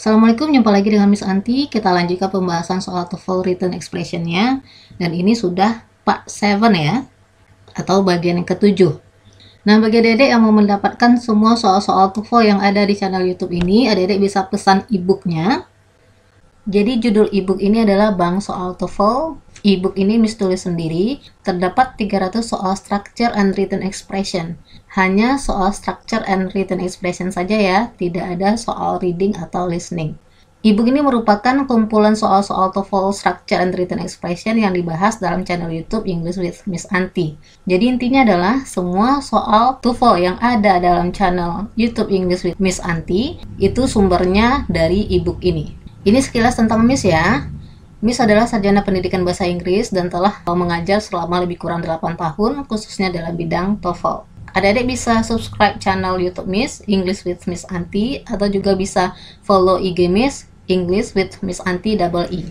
Assalamualaikum, jumpa lagi dengan Miss Anti. Kita lanjutkan pembahasan soal TOEFL written expression-nya. Dan ini sudah part 7 ya, atau bagian yang ke-7. Nah, bagi adik-adik yang mau mendapatkan semua soal-soal TOEFL yang ada di channel YouTube ini, adik-adik bisa pesan e-booknya. Jadi judul e-book ini adalah Bank Soal TOEFL. E-book ini Miss tulis sendiri. Terdapat 300 soal structure and written expression. Hanya soal structure and written expression saja ya, tidak ada soal reading atau listening. E-book ini merupakan kumpulan soal-soal TOEFL structure and written expression yang dibahas dalam channel YouTube English with Miss Anti. Jadi intinya adalah semua soal TOEFL yang ada dalam channel YouTube English with Miss Anti itu sumbernya dari e-book ini. Ini sekilas tentang Miss ya. Miss adalah sarjana pendidikan bahasa Inggris dan telah mengajar selama lebih kurang 8 tahun, khususnya dalam bidang TOEFL. Adik-adik bisa subscribe channel YouTube Miss, English with Miss Anti, atau juga bisa follow IG Miss, English with Miss Anti _E.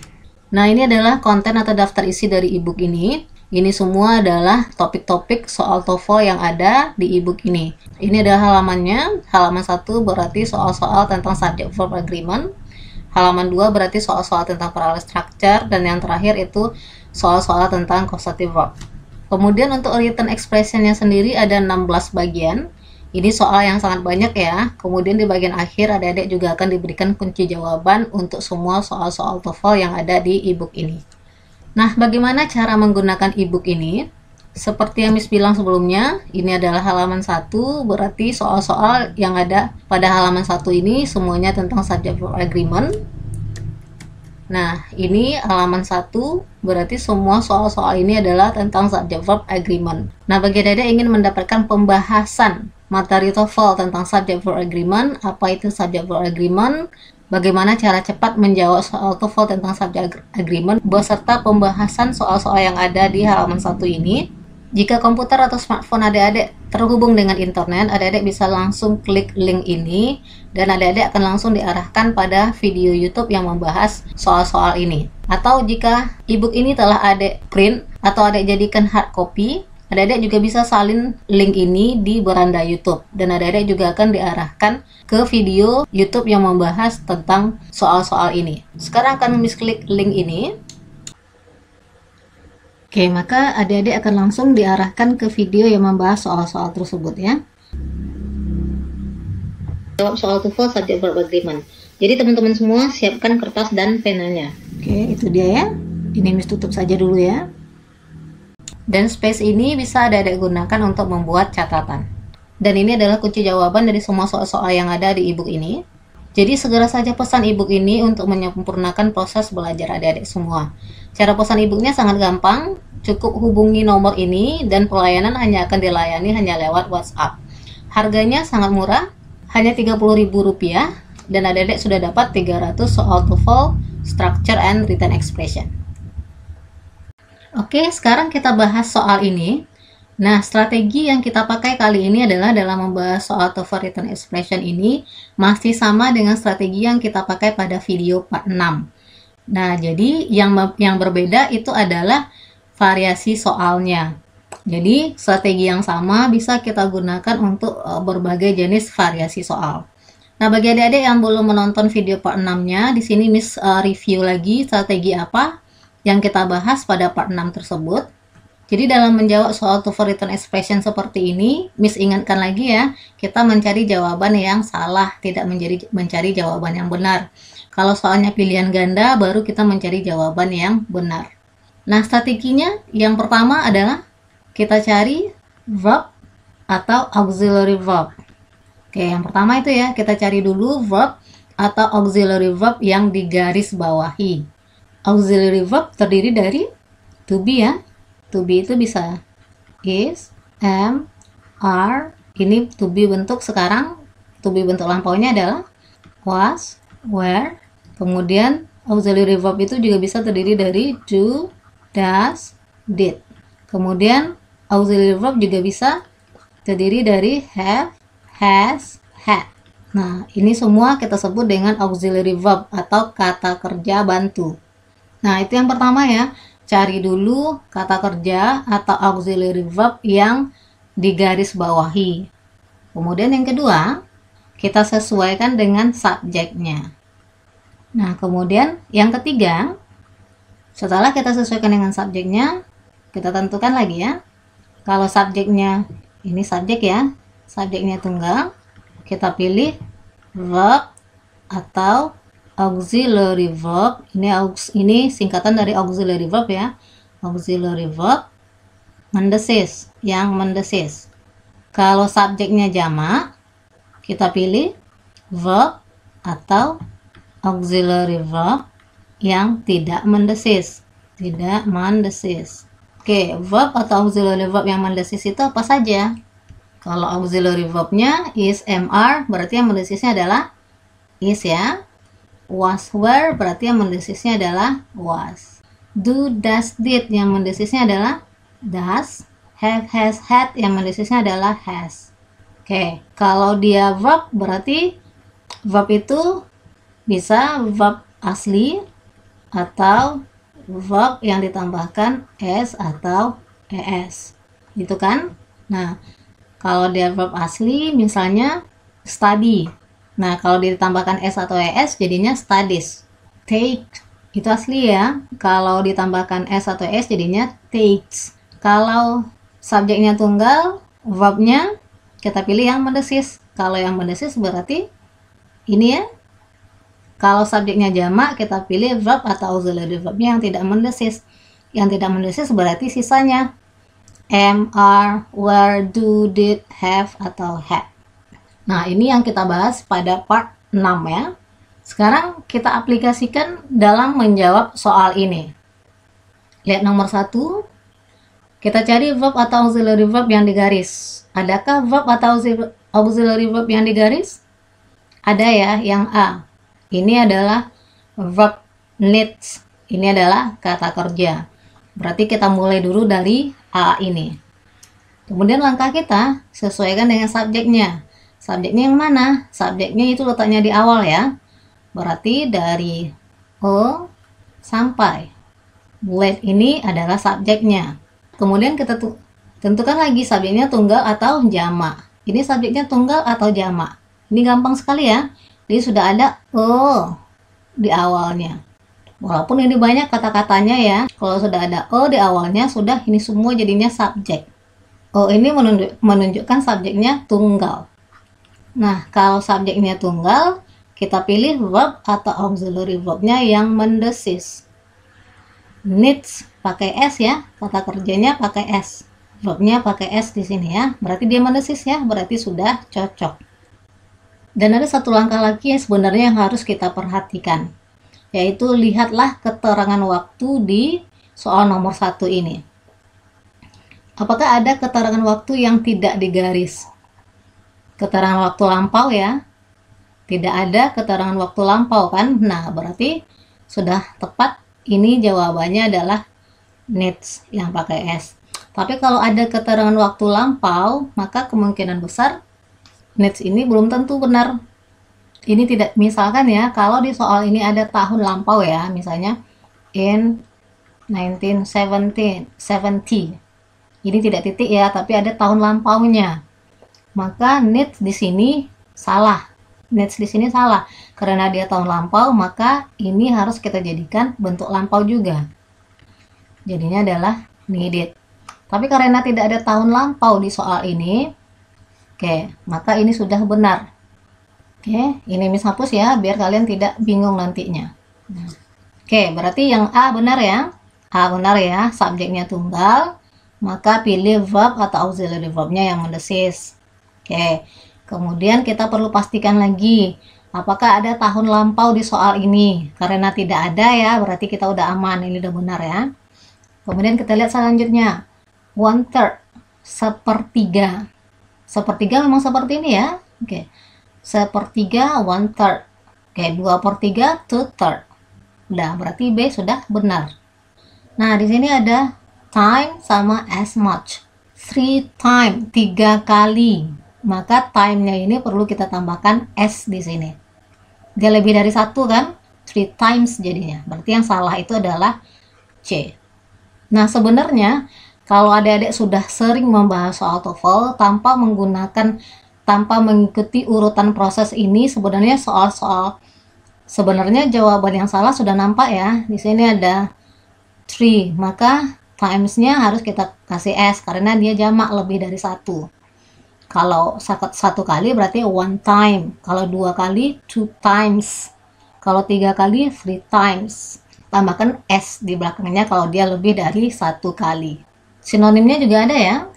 Nah, ini adalah konten atau daftar isi dari e-book ini. Ini semua adalah topik-topik soal TOEFL yang ada di e-book ini. Ini adalah halamannya. Halaman 1 berarti soal-soal tentang subject verb agreement. Halaman 2 berarti soal-soal tentang parallel structure, dan yang terakhir itu soal-soal tentang causative verb. Kemudian untuk written expressionnya sendiri ada 16 bagian. Ini soal yang sangat banyak ya. Kemudian di bagian akhir adik-adik juga akan diberikan kunci jawaban untuk semua soal-soal TOEFL yang ada di e-book ini. Nah, bagaimana cara menggunakan e-book ini? Seperti yang Miss bilang sebelumnya, ini adalah halaman 1, berarti soal-soal yang ada pada halaman 1 ini semuanya tentang subject verb agreement. Nah, ini halaman 1, berarti semua soal-soal ini adalah tentang subject verb agreement. Nah, bagi adik-adik ingin mendapatkan pembahasan materi TOEFL tentang subject verb agreement, apa itu subject verb agreement, bagaimana cara cepat menjawab soal TOEFL tentang subject agreement, beserta pembahasan soal-soal yang ada di halaman 1 ini. Jika komputer atau smartphone adik-adik terhubung dengan internet, adik-adik bisa langsung klik link ini dan adik-adik akan langsung diarahkan pada video YouTube yang membahas soal-soal ini. Atau jika e-book ini telah adik print atau adik jadikan hard copy, adik-adik juga bisa salin link ini di beranda YouTube dan adik-adik juga akan diarahkan ke video YouTube yang membahas tentang soal-soal ini. Sekarang akan Miss klik link ini. Oke, maka adik-adik akan langsung diarahkan ke video yang membahas soal-soal tersebut ya. Jawab soal TOEFL subject verb agreement. Jadi teman-teman semua siapkan kertas dan penanya. Oke, itu dia ya. Ini Miss tutup saja dulu ya. Dan space ini bisa adik-adik gunakan untuk membuat catatan. Dan ini adalah kunci jawaban dari semua soal-soal yang ada di e-book ini. Jadi segera saja pesan e-book ini untuk menyempurnakan proses belajar adik-adik semua. Cara pesan e-booknya sangat gampang, cukup hubungi nomor ini dan pelayanan hanya akan dilayani hanya lewat WhatsApp. Harganya sangat murah, hanya Rp30.000 dan adik-adik sudah dapat 300 soal TOEFL Structure and Written Expression. Oke, sekarang kita bahas soal ini. Nah, strategi yang kita pakai kali ini adalah dalam membahas soal TOEFL Written Expression ini masih sama dengan strategi yang kita pakai pada video part 6. Nah, jadi yang berbeda itu adalah variasi soalnya. Jadi, strategi yang sama bisa kita gunakan untuk berbagai jenis variasi soal. Nah, bagi adik-adik yang belum menonton video part 6-nya, di sini Miss review lagi strategi apa yang kita bahas pada part 6 tersebut. Jadi dalam menjawab soal TOEFL written expression seperti ini, Miss ingatkan lagi ya, kita mencari jawaban yang salah, tidak mencari jawaban yang benar. Kalau soalnya pilihan ganda, baru kita mencari jawaban yang benar. Nah, strateginya yang pertama adalah kita cari verb atau auxiliary verb. Oke, yang pertama itu ya, kita cari dulu verb atau auxiliary verb yang digaris bawahi. Auxiliary verb terdiri dari to be ya. To be itu bisa is, am, are. Ini to be bentuk sekarang. To be bentuk lampaunya adalah was, were. Kemudian auxiliary verb itu juga bisa terdiri dari do, does, did. Kemudian auxiliary verb juga bisa terdiri dari have, has, had. Nah, ini semua kita sebut dengan auxiliary verb atau kata kerja bantu. Nah, itu yang pertama ya. Cari dulu kata kerja atau auxiliary verb yang digaris bawahi. Kemudian yang kedua, kita sesuaikan dengan subjeknya. Nah, kemudian yang ketiga, setelah kita sesuaikan dengan subjeknya, kita tentukan lagi ya. Kalau subjeknya, ini subjek ya, subjeknya tunggal, kita pilih verb atau auxiliary verb. Ini singkatan dari auxiliary verb ya. Auxiliary verb mendesis, yang mendesis. Kalau subjeknya jamak, kita pilih verb atau auxiliary verb yang tidak mendesis. Tidak mendesis. Oke, verb atau auxiliary verb yang mendesis itu apa saja? Kalau auxiliary verbnya is, mr, berarti yang mendesisnya adalah is ya. Was, were, berarti yang mendesisnya adalah was. Do, does, did, yang mendesisnya adalah does. Have, has, had, yang mendesisnya adalah has. Oke, kalau dia verb, berarti verb itu bisa verb asli atau verb yang ditambahkan s atau es. Gitu kan? Nah, kalau dia verb asli, misalnya study. Nah, kalau ditambahkan s atau es, jadinya studies. Take, itu asli ya. Kalau ditambahkan s atau es, jadinya takes. Kalau subjeknya tunggal, verbnya kita pilih yang mendesis. Kalau yang mendesis berarti ini ya. Kalau subjeknya jamak, kita pilih verb atau auxiliary verbnya yang tidak mendesis. Yang tidak mendesis berarti sisanya am, are, were, do, did, have, atau had. Nah, ini yang kita bahas pada part 6 ya. Sekarang kita aplikasikan dalam menjawab soal ini. Lihat nomor 1. Kita cari verb atau auxiliary verb yang digaris. Adakah verb atau auxiliary verb yang digaris? Ada ya, yang A. Ini adalah verb needs. Ini adalah kata kerja. Berarti kita mulai dulu dari A ini. Kemudian langkah kita sesuaikan dengan subjeknya. Subjeknya yang mana? Subjeknya itu letaknya di awal ya. Berarti dari O sampai let ini adalah subjeknya. Kemudian kita tentukan lagi subjeknya tunggal atau jamak. Ini subjeknya tunggal atau jamak. Ini gampang sekali ya. Jadi sudah ada O di awalnya. Walaupun ini banyak kata-katanya ya, kalau sudah ada O di awalnya, sudah ini semua jadinya subjek. O ini menunjukkan subjeknya tunggal. Nah, kalau subjeknya tunggal, kita pilih verb atau auxiliary verbnya yang mendesis. Needs pakai S ya, kata kerjanya pakai S. Verbnya pakai S di sini ya, berarti dia mendesis ya, berarti sudah cocok. Dan ada satu langkah lagi yang sebenarnya yang harus kita perhatikan, yaitu lihatlah keterangan waktu di soal nomor 1 ini. Apakah ada keterangan waktu yang tidak digaris? Keterangan waktu lampau ya? Tidak ada keterangan waktu lampau kan? Nah, berarti sudah tepat. Ini jawabannya adalah needs yang pakai S. Tapi kalau ada keterangan waktu lampau, maka kemungkinan besar needs ini belum tentu benar. Ini tidak, misalkan ya, kalau di soal ini ada tahun lampau ya, misalnya in 1970. Ini tidak titik ya, tapi ada tahun lampaunya. Maka needs di sini salah. Needs di sini salah. Karena dia tahun lampau, maka ini harus kita jadikan bentuk lampau juga. Jadinya adalah needed. Tapi karena tidak ada tahun lampau di soal ini, oke, maka ini sudah benar. Oke, ini Miss hapus ya, biar kalian tidak bingung nantinya. Oke, berarti yang A benar ya. A benar ya, subjeknya tunggal, maka pilih verb atau auxiliary verbnya yang mendesis. Oke, kemudian kita perlu pastikan lagi, apakah ada tahun lampau di soal ini. Karena tidak ada ya, berarti kita udah aman, ini udah benar ya. Kemudian kita lihat selanjutnya, 1/3, sepertiga. Sepertiga memang seperti ini ya. Oke, sepertiga 1/3. Oke, 2/3 2/3. Udah, berarti B sudah benar. Nah, di sini ada time sama as much. 3 time, 3 kali. Maka time-nya ini perlu kita tambahkan s di sini. Dia lebih dari 1 kan? 3 times jadinya. Berarti yang salah itu adalah C. Nah, sebenarnya kalau adik-adik sudah sering membahas soal TOEFL tanpa mengikuti urutan proses ini, sebenarnya soal-soal Sebenarnya jawaban yang salah sudah nampak ya. Di sini ada 3, maka times-nya harus kita kasih S karena dia jamak lebih dari 1. Kalau satu kali berarti one time, kalau 2 kali 2 times, kalau 3 kali 3 times. Tambahkan S di belakangnya kalau dia lebih dari 1 kali. Sinonimnya juga ada ya.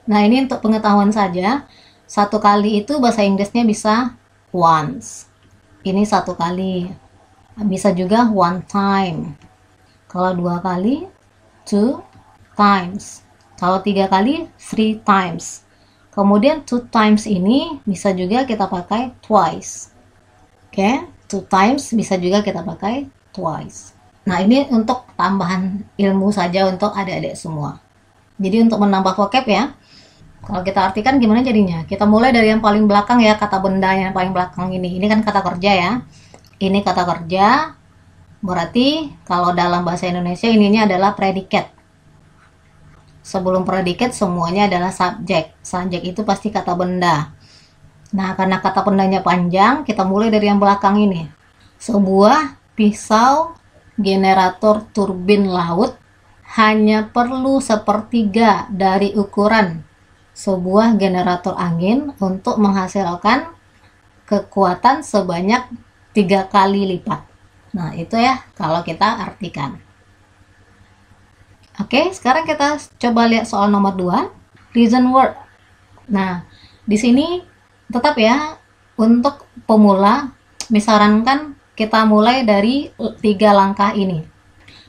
Nah, ini untuk pengetahuan saja. 1 kali itu bahasa Inggrisnya bisa once. Ini 1 kali. Bisa juga one time. Kalau 2 kali 2 times. Kalau 3 kali 3 times. Kemudian 2 times ini bisa juga kita pakai twice. Oke, 2 times bisa juga kita pakai twice. Nah, ini untuk tambahan ilmu saja untuk adik-adik semua. Jadi untuk menambah vocab ya. Kalau kita artikan gimana jadinya? Kita mulai dari yang paling belakang ya, kata benda yang paling belakang ini. Ini kan kata kerja ya. Ini kata kerja. Berarti kalau dalam bahasa Indonesia ininya adalah predikat. Sebelum predikat semuanya adalah subjek. Subjek itu pasti kata benda. Nah, karena kata bendanya panjang, kita mulai dari yang belakang ini. Sebuah pisau generator turbin laut hanya perlu 1/3 dari ukuran sebuah generator angin untuk menghasilkan kekuatan sebanyak 3 kali lipat. Nah, itu ya kalau kita artikan. Oke, sekarang kita coba lihat soal nomor 2, reason word. Nah, di sini tetap ya, untuk pemula, disarankan kita mulai dari 3 langkah ini.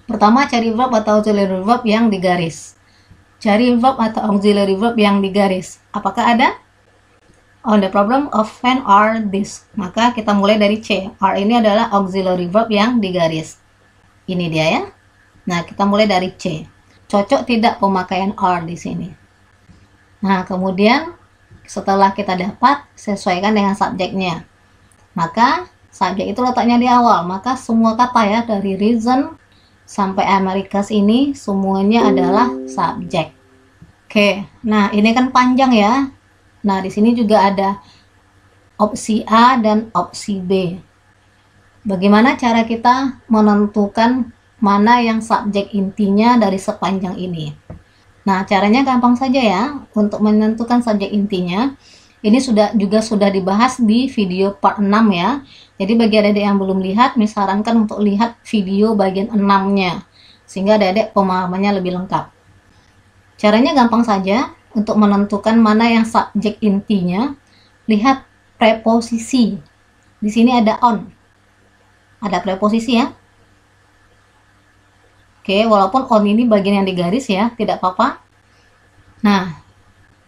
Pertama, cari verb atau auxiliary verb yang digaris. Cari verb atau auxiliary verb yang digaris. Apakah ada? On the problem of when are this. Maka kita mulai dari C. Are ini adalah auxiliary verb yang digaris. Ini dia ya. Nah, kita mulai dari C. Cocok tidak pemakaian are di sini. Nah, kemudian setelah kita dapat, sesuaikan dengan subjeknya. Maka subjek itu letaknya di awal. Maka semua kata ya dari reason sampai Americas ini semuanya adalah subjek. Oke, nah ini kan panjang ya. Nah, di sini juga ada opsi A dan opsi B. Bagaimana cara kita menentukan mana yang subjek intinya dari sepanjang ini? Nah, caranya gampang saja ya. Untuk menentukan subjek intinya, ini sudah dibahas di video part 6 ya. Jadi bagi adik-adik yang belum lihat, disarankan untuk lihat video bagian 6-nya. Sehingga adik-adik pemahamannya lebih lengkap. Caranya gampang saja. Untuk menentukan mana yang subjek intinya, lihat preposisi. Di sini ada on. Ada preposisi ya. Oke, walaupun on ini bagian yang digaris ya, tidak apa-apa. Nah,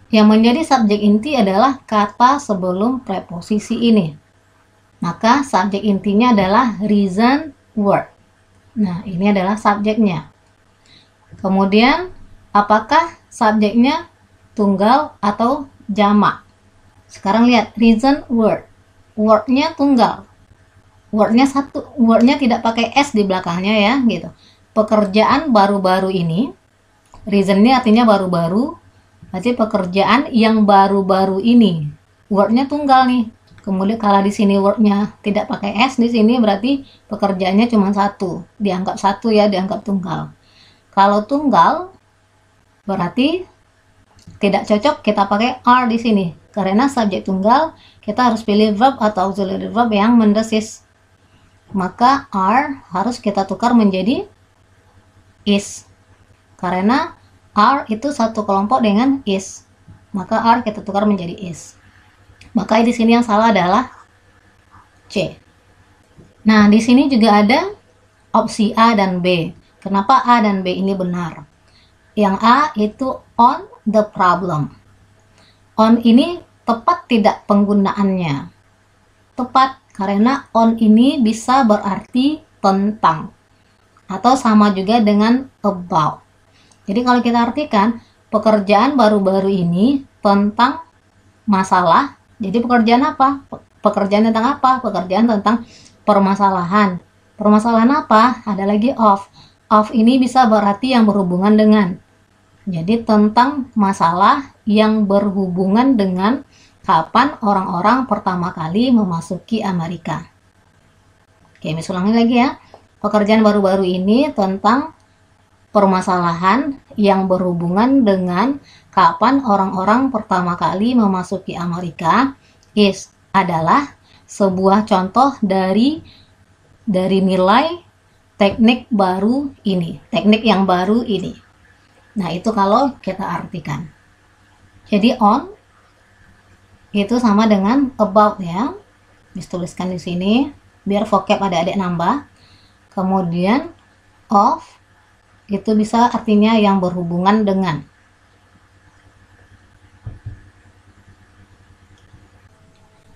yang menjadi subjek inti adalah kata sebelum preposisi ini. Maka subjek intinya adalah reason word. Nah, ini adalah subjeknya. Kemudian, apakah subjeknya tunggal atau jamak? Sekarang lihat reason word. Wordnya tunggal. Wordnya tidak pakai S di belakangnya ya, gitu. Pekerjaan baru-baru ini, reason ini artinya baru-baru, berarti pekerjaan yang baru-baru ini. Wordnya tunggal nih. Kemudian kalau di sini wordnya tidak pakai S di sini berarti pekerjaannya cuma satu, dianggap satu ya, dianggap tunggal. Kalau tunggal berarti tidak cocok kita pakai are di sini. Karena subjek tunggal kita harus pilih verb atau auxiliary verb yang mendesis. Maka are harus kita tukar menjadi is. Karena are itu satu kelompok dengan is. Maka are kita tukar menjadi is. Maka di sini yang salah adalah C. Nah, di sini juga ada opsi A dan B. Kenapa A dan B ini benar? Yang A itu on the problem. On ini tepat tidak penggunaannya? Tepat, karena on ini bisa berarti tentang. Atau sama juga dengan about. Jadi kalau kita artikan, pekerjaan baru-baru ini tentang masalah. Jadi pekerjaan apa? Pekerjaan tentang apa? Pekerjaan tentang permasalahan. Permasalahan apa? Ada lagi of. Of ini bisa berarti yang berhubungan dengan. Jadi tentang masalah yang berhubungan dengan kapan orang-orang pertama kali memasuki Amerika. Oke, Miss ulangi lagi ya. Pekerjaan baru-baru ini tentang permasalahan yang berhubungan dengan kapan orang-orang pertama kali memasuki Amerika adalah sebuah contoh dari nilai teknik baru ini, teknik yang baru ini. Nah, itu kalau kita artikan. Jadi on itu sama dengan about ya. Dituliskan di sini biar vocab adik-adik nambah. Kemudian of itu bisa artinya yang berhubungan dengan.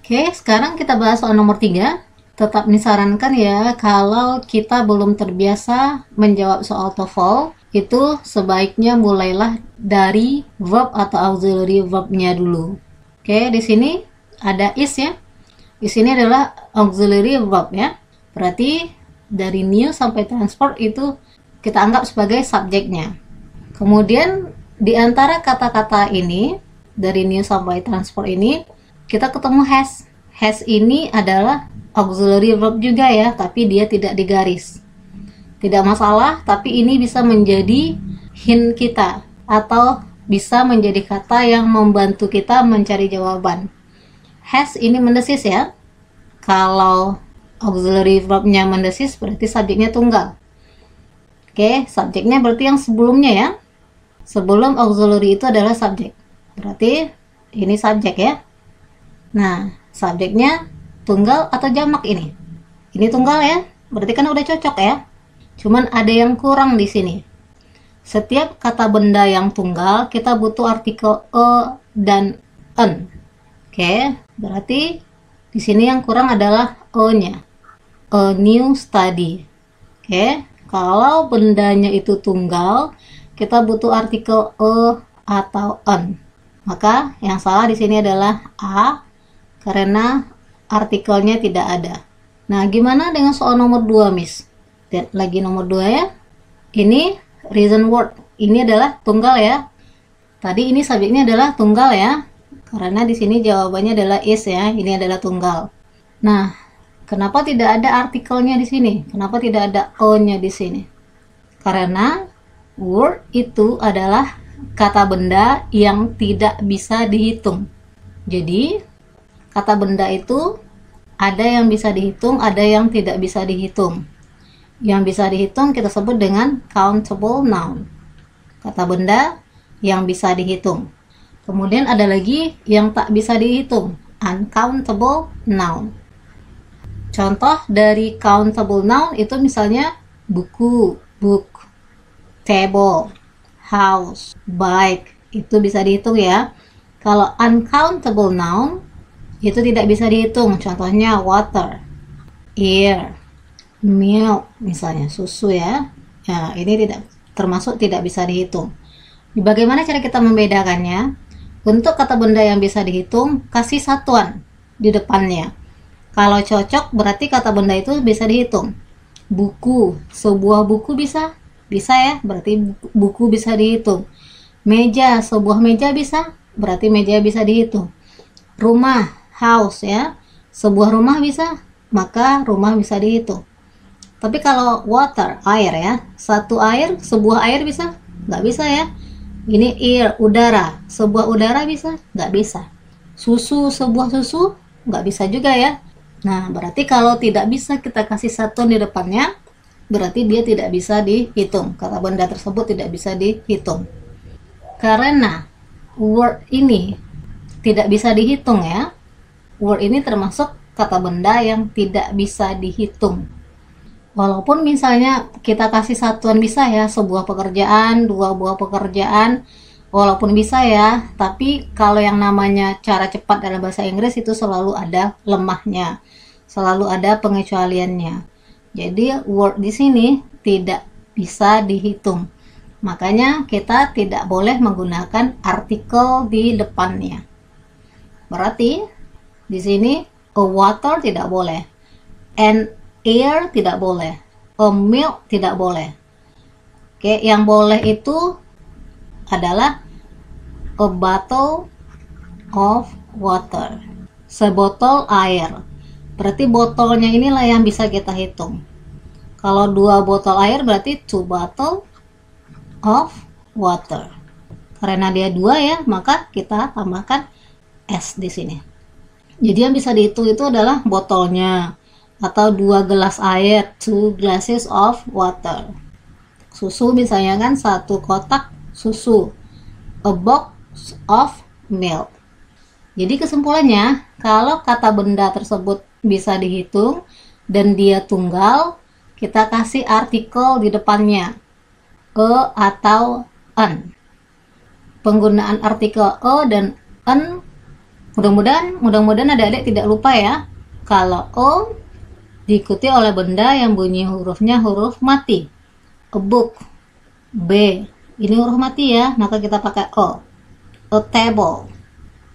Oke, sekarang kita bahas soal nomor 3. Tetap disarankan ya, kalau kita belum terbiasa menjawab soal TOEFL, itu sebaiknya mulailah dari verb atau auxiliary verbnya dulu. Oke, di sini ada is ya. Di sini adalah auxiliary verb ya. Berarti dari new sampai transport itu kita anggap sebagai subjeknya. Kemudian di antara kata-kata ini, dari new sampai transport ini, kita ketemu has. Has ini adalah auxiliary verb juga ya, tapi dia tidak digaris. Tidak masalah, tapi ini bisa menjadi hint kita atau bisa menjadi kata yang membantu kita mencari jawaban. Has ini mendesis ya. Kalau auxiliary verbnya mendesis berarti subjeknya tunggal. Oke, subjeknya berarti yang sebelumnya ya. Sebelum auxiliary itu adalah subjek. Berarti ini subjek ya. Nah, subjeknya tunggal atau jamak ini? Ini tunggal ya. Berarti kan udah cocok ya. Cuman ada yang kurang di sini. Setiap kata benda yang tunggal kita butuh artikel a dan an. Oke, berarti di sini yang kurang adalah a-nya. A new study. Oke, kalau bendanya itu tunggal, kita butuh artikel a atau an. Maka yang salah di sini adalah a karena artikelnya tidak ada. Nah, gimana dengan soal nomor 2, Miss? Lihat lagi nomor 2 ya. Ini reason word. Ini adalah tunggal ya. Tadi ini subjeknya adalah tunggal ya. Karena di sini jawabannya adalah is ya. Ini adalah tunggal. Nah, kenapa tidak ada artikelnya di sini? Kenapa tidak ada o-nya di sini? Karena word itu adalah kata benda yang tidak bisa dihitung. Jadi, kata benda itu ada yang bisa dihitung, ada yang tidak bisa dihitung. Yang bisa dihitung kita sebut dengan countable noun. Kata benda yang bisa dihitung. Kemudian ada lagi yang tak bisa dihitung, uncountable noun. Contoh dari countable noun itu misalnya buku, book, table, house, bike. Itu bisa dihitung ya. Kalau uncountable noun itu tidak bisa dihitung. Contohnya water, air, milk, misalnya susu ya. Ya, ini tidak termasuk tidak bisa dihitung. Bagaimana cara kita membedakannya? Untuk kata benda yang bisa dihitung, kasih satuan di depannya. Kalau cocok berarti kata benda itu bisa dihitung. Buku, sebuah buku bisa ya, berarti buku bisa dihitung. Meja, sebuah meja bisa, berarti meja bisa dihitung. Rumah, house ya, sebuah rumah bisa, maka rumah bisa dihitung. Tapi kalau water, air ya, satu air, sebuah air bisa? Nggak bisa ya. Ini air, udara, sebuah udara bisa? Nggak bisa. Susu, sebuah susu? Nggak bisa juga ya. Nah, berarti kalau tidak bisa kita kasih satuan di depannya, berarti dia tidak bisa dihitung. Kata benda tersebut tidak bisa dihitung. Karena word ini tidak bisa dihitung ya. Word ini termasuk kata benda yang tidak bisa dihitung. Walaupun misalnya kita kasih satuan bisa ya, sebuah pekerjaan, dua buah pekerjaan, walaupun bisa ya, tapi kalau yang namanya cara cepat dalam bahasa Inggris itu selalu ada lemahnya, selalu ada pengecualiannya. Jadi word di sini tidak bisa dihitung. Makanya kita tidak boleh menggunakan artikel di depannya. Berarti di sini a water tidak boleh, and air tidak boleh, a milk tidak boleh. Oke, yang boleh itu adalah a bottle of water, sebotol air. Berarti botolnya inilah yang bisa kita hitung. Kalau 2 botol air berarti 2 bottle of water. Karena dia 2 ya, maka kita tambahkan S di sini. Jadi yang bisa dihitung itu adalah botolnya, atau 2 gelas air, 2 glasses of water. Susu misalnya kan 1 kotak susu, a box of milk. Jadi kesimpulannya, kalau kata benda tersebut bisa dihitung dan dia tunggal, kita kasih artikel di depannya, a atau an. Penggunaan artikel a dan an, mudah-mudahan adik-adik tidak lupa ya. Kalau a diikuti oleh benda yang bunyi hurufnya huruf mati, a book. B, ini huruf mati ya, maka kita pakai o. A table,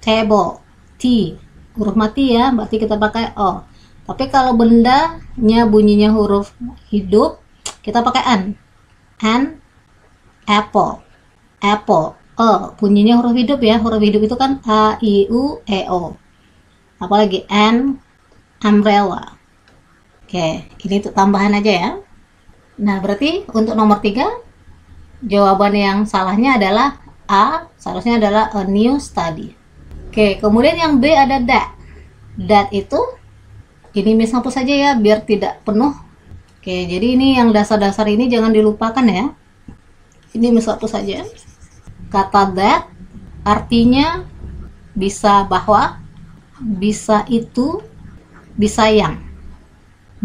table. T, huruf mati ya, berarti kita pakai o. Tapi kalau bendanya bunyinya huruf hidup, kita pakai an. An, apple, apple. Bunyinya huruf hidup ya, huruf hidup itu kan a, i, u, e, o. Apalagi an, umbrella. Oke, ini untuk tambahan aja ya. Nah, berarti untuk nomor 3, jawaban yang salahnya adalah A, seharusnya adalah a new study. Oke, kemudian yang B ada that. That itu, ini miss hapus saja ya, biar tidak penuh. Oke, jadi ini yang dasar-dasar ini jangan dilupakan ya. Ini miss hapus saja. Kata that artinya bisa bahwa, bisa itu, bisa yang.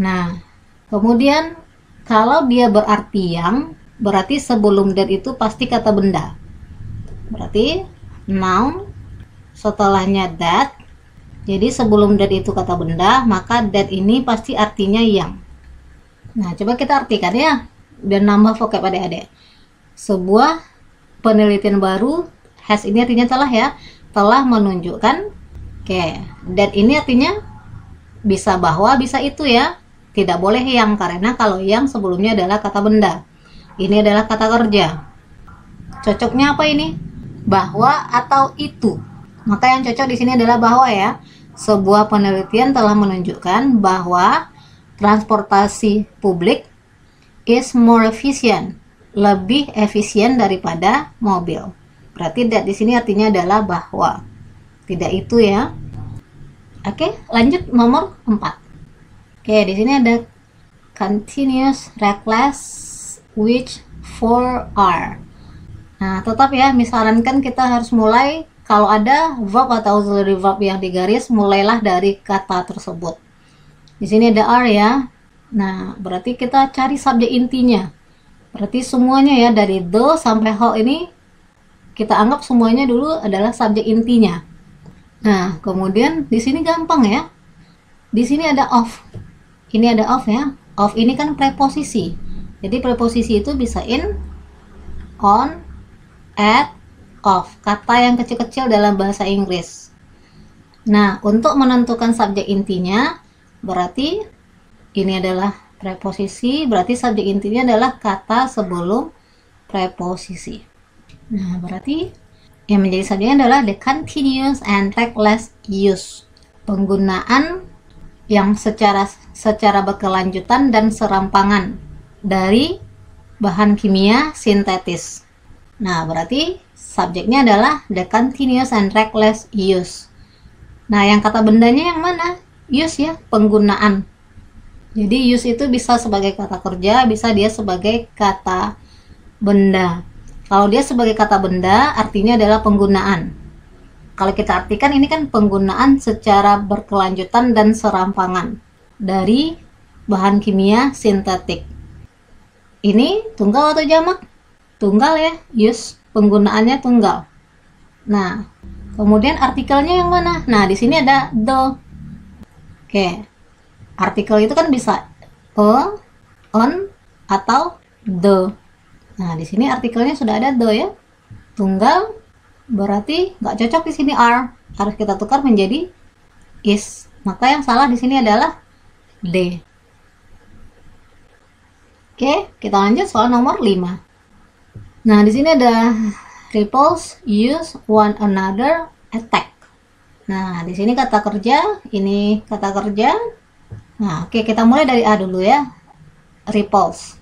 Nah, kemudian kalau dia berarti yang, berarti sebelum that itu pasti kata benda. Berarti noun, setelahnya that. Jadi sebelum that itu kata benda, maka that ini pasti artinya yang. Nah, coba kita artikan ya, biar nambah vocab adik-adik. Sebuah penelitian baru, has ini artinya telah ya, telah menunjukkan. Oke, that ini artinya bisa bahwa, bisa itu ya, tidak boleh yang, karena kalau yang sebelumnya adalah kata benda, ini adalah kata kerja. Cocoknya apa ini? Bahwa atau itu. Maka yang cocok di sini adalah bahwa ya. Sebuah penelitian telah menunjukkan bahwa transportasi publik is more efficient, lebih efisien daripada mobil. Berarti that di sini artinya adalah bahwa, tidak itu ya. Oke, lanjut nomor 4. Oke, di sini ada continuous reckless which for are. Nah, tetap ya, misalkan kita harus mulai, kalau ada verb atau auxiliary verb yang digaris, mulailah dari kata tersebut. Di sini ada are ya. Nah, berarti kita cari subjek intinya. Berarti semuanya ya, dari the sampai how ini kita anggap semuanya dulu adalah subjek intinya. Nah, kemudian di sini gampang ya. Di sini ada of. Ini ada of ya. Of ini kan preposisi. Jadi preposisi itu bisa in, on, at, of. Kata yang kecil-kecil dalam bahasa Inggris. Nah, untuk menentukan subjek intinya, berarti ini adalah preposisi, berarti subjek intinya adalah kata sebelum preposisi. Nah, berarti yang menjadi subjeknya adalah the continuous and reckless use. Penggunaan yang secara berkelanjutan dan serampangan dari bahan kimia sintetis. Nah, berarti subjeknya adalah the continuous and reckless use. Nah, yang kata bendanya yang mana? Use ya, penggunaan. Jadi use itu bisa sebagai kata kerja, bisa dia sebagai kata benda. Kalau dia sebagai kata benda, artinya adalah penggunaan. Kalau kita artikan, ini kan penggunaan secara berkelanjutan dan serampangan dari bahan kimia sintetik. Ini tunggal atau jamak? Tunggal ya, use, penggunaannya tunggal. Nah, kemudian artikelnya yang mana? Nah, di sini ada the. Oke. Artikel itu kan bisa a, on, atau the. Nah, di sini artikelnya sudah ada the ya. Tunggal berarti nggak cocok di sini are. Harus kita tukar menjadi is. Maka yang salah di sini adalah D. Oke, kita lanjut soal nomor 5. Nah, di sini ada repulse, use, one another, attack. Nah, di sini kata kerja, ini kata kerja. Nah, oke, kita mulai dari A dulu ya. Repulse.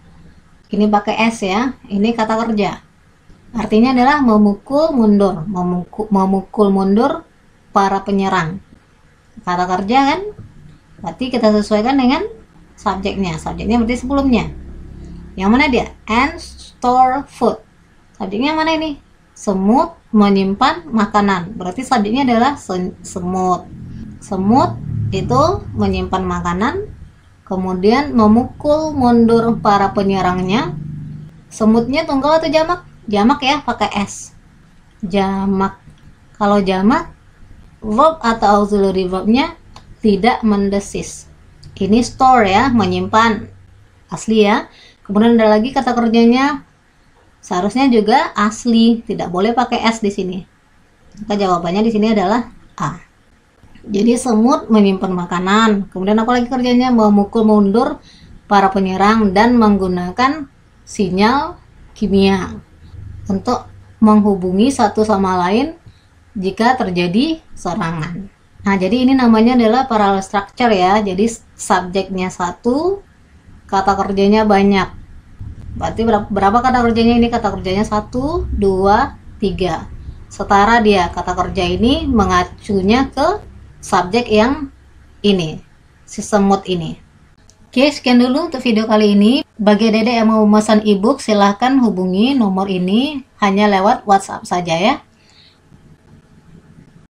Ini pakai S ya. Ini kata kerja. Artinya adalah memukul mundur, memukul mundur para penyerang. Kata kerja kan? Berarti kita sesuaikan dengan subjeknya. Subjeknya berarti sebelumnya. Yang mana dia? And store food. Subjeknya mana ini? Semut menyimpan makanan. Berarti subjeknya adalah semut. Semut itu menyimpan makanan, kemudian memukul mundur para penyerangnya. Semutnya tunggal atau jamak? Jamak ya, pakai S. Jamak. Kalau jamak, verb atau auxiliary verbnya tidak mendesis. Ini store ya, menyimpan. Asli ya. Kemudian ada lagi kata kerjanya, seharusnya juga asli, tidak boleh pakai S di sini. Maka jawabannya di sini adalah A. Jadi semut menyimpan makanan. Kemudian apa lagi kerjanya? Memukul mundur para penyerang dan menggunakan sinyal kimia untuk menghubungi satu sama lain jika terjadi serangan. Nah, jadi ini namanya adalah parallel structure ya. Jadi subjeknya satu, kata kerjanya banyak. Berarti berapa kata kerjanya ini? Kata kerjanya 1, 2, 3. Setara dia. Kata kerja ini mengacunya ke subjek yang ini, si semut ini. Oke, sekian dulu untuk video kali ini. Bagi adik-adik yang mau memesan ebook, silahkan hubungi nomor ini hanya lewat WhatsApp saja ya.